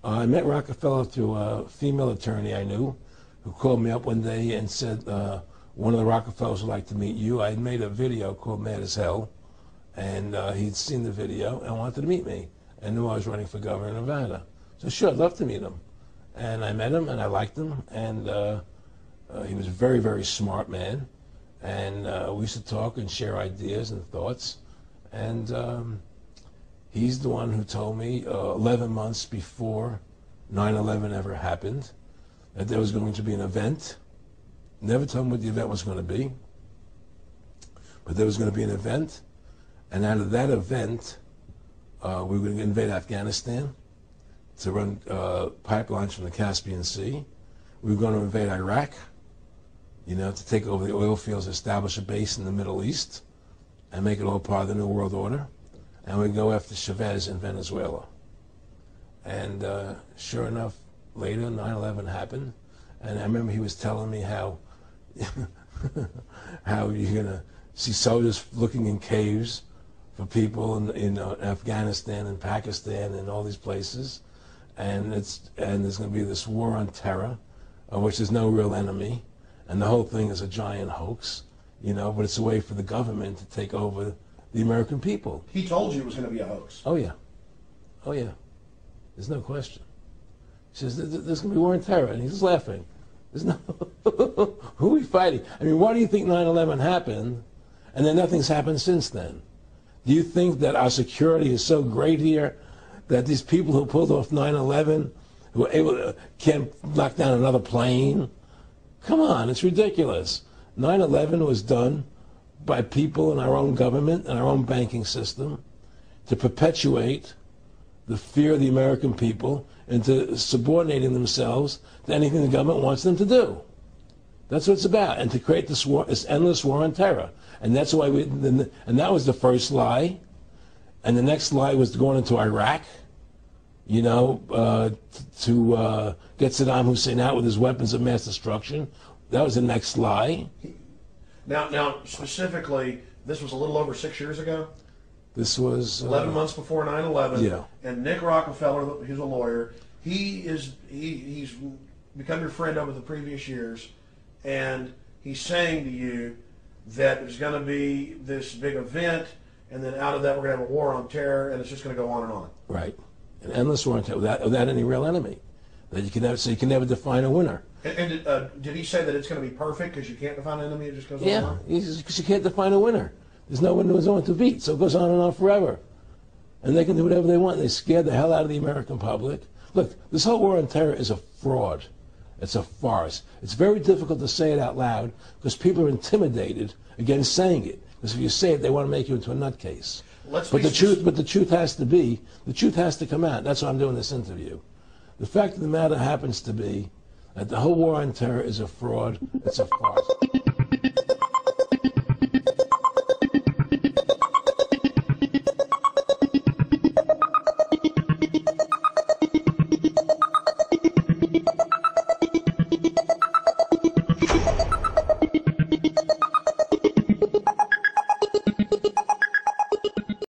I met Rockefeller through a female attorney I knew who called me up one day and said, one of the Rockefellers would like to meet you. I had made a video called Mad as Hell, and he'd seen the video and wanted to meet me and knew I was running for governor of Nevada. So sure, I'd love to meet him. And I met him and I liked him, and he was a very, very smart man. And we used to talk and share ideas and thoughts. And he's the one who told me 11 months before 9/11 ever happened that there was going to be an event. Never told me what the event was going to be, but there was going to be an event, and out of that event, we were going to invade Afghanistan to run pipelines from the Caspian Sea. We were going to invade Iraq, you know, to take over the oil fields, establish a base in the Middle East, and make it all part of the New World Order. And we'd go after Chavez in Venezuela. And sure enough, later 9/11 happened, and I remember he was telling me how how you're gonna see soldiers looking in caves for people in Afghanistan and Pakistan and all these places, and there's gonna be this war on terror, of which there's no real enemy, and the whole thing is a giant hoax, you know, but it's a way for the government to take over the American people. He told you it was going to be a hoax. Oh yeah, oh yeah, there's no question. He says there's going to be war on terror, and he's laughing. There's no who are we fighting? I mean, why do you think 9/11 happened, and then nothing's happened since then? Do you think that our security is so great here that these people who pulled off 9/11, who were able to, can't knock down another plane? Come on, it's ridiculous. 9/11 was done by people in our own government and our own banking system to perpetuate the fear of the American people into subordinating themselves to anything the government wants them to do. That's what it's about, and to create this war, this endless war on terror. And that's why and that was the first lie. And the next lie was going into Iraq, you know, to get Saddam Hussein out with his weapons of mass destruction. That was the next lie. Now, specifically, this was a little over 6 years ago. This was 11 months before 9/11. Yeah. And Nick Rockefeller, who's a lawyer, he's become your friend over the previous years, and he's saying to you that there's going to be this big event, and then out of that we're going to have a war on terror, and it's just going to go on and on. Right, an endless war on terror without any real enemy. That you can never, so you can never define a winner. And did he say that it's going to be perfect because you can't define an enemy? It just goes on and on? Yeah, because you can't define a winner. There's no one who's on to beat, so it goes on and on forever. And they can do whatever they want. They scared the hell out of the American public. Look, this whole war on terror is a fraud. It's a farce. It's very difficult to say it out loud because people are intimidated against saying it. Because if you say it, they want to make you into a nutcase. But the truth has to come out. That's why I'm doing this interview. The fact of the matter happens to be that the whole war on terror is a fraud. It's a farce.